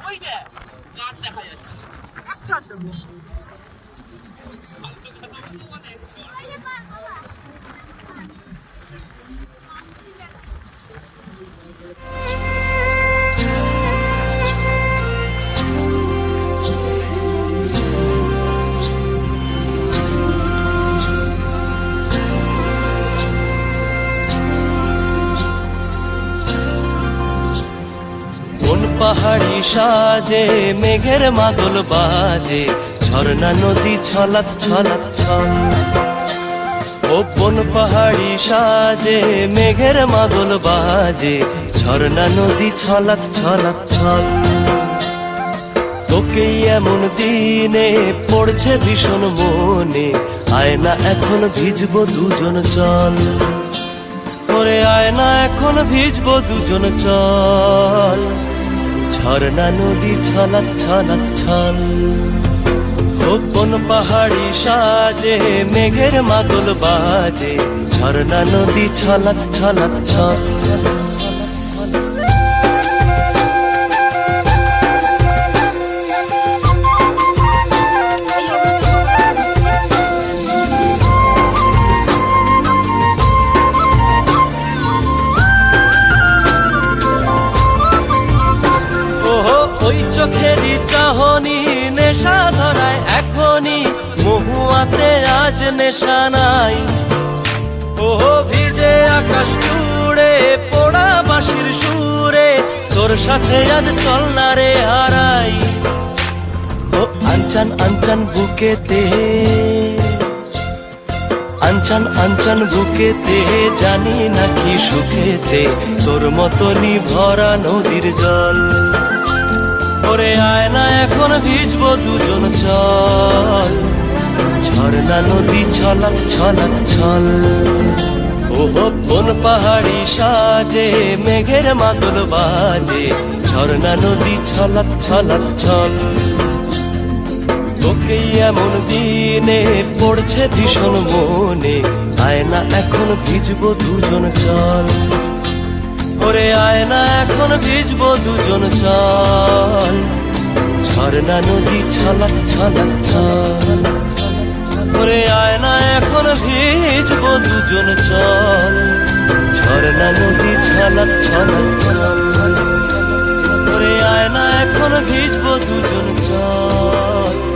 ওই দেখ গাছ দেখা যাচ্ছে। আচ্ছা পাহাড়ি সাজে মেঘের মাদল বাজে, ঝর্ণা নদী ছলাৎ ছলাৎ ছল। ও কোন পাহাড়ি সাজে মেঘের মাদল বাজে, ঝর্ণা নদী ছলাৎ ছলাৎ ছল। তোকেই এমন দিনে পড়ছে ভীষণ মনে, আয়না এখন ভিজবো দুজন চল। ওরে আয়না এখন ভিজবো দুজন চল, ঝর্ণা নদী ছলাৎ ছলাৎ ছল। ও কোন পাহাড়ি সাজে মেঘের মাদল বাজে, ঝর্ণা নদী ছলাৎ ছলাৎ ছল। চোখেরই চাহনি নেশা ধরায় এখনই, মহুয়াতে আজ নেশা নাই। ও ভিজে আকাশ জুড়ে পোড়া বাঁশির সুরে, তোর সাথে আজ চল না রে হারাই। ও আনচান আনচান বুকেতে, আনচান আনচান বুকেতে, জানি নাকি সুখেতে তোর মতনই ভরা নদীর জল। ওরে আয়না এখন ভিজবো দুজন চল, ঝর্ণা নদী ছলাৎ ছলাৎ ছল। ওহো কোন পাহাড়ি সাজে মেঘের মাদল বাজে, ঝর্ণা নদী ছলাৎ ছলাৎ ছল। তোকেই এমন দিনে পড়ছে ভীষণ মনে, আয়না এখন ভিজবো দুজন চল। ওরে আয়না এখন ভিজবো দুজন চল, ঝর্ণা নদী ছলাৎ ছলাৎ ছল। ওরে আয়না এখন ভিজবো দুজন চল, ঝর্ণা নদী ছলাৎ ছলাৎ ছল। ওরে আয়না এখন ভিজবো দুজন চল।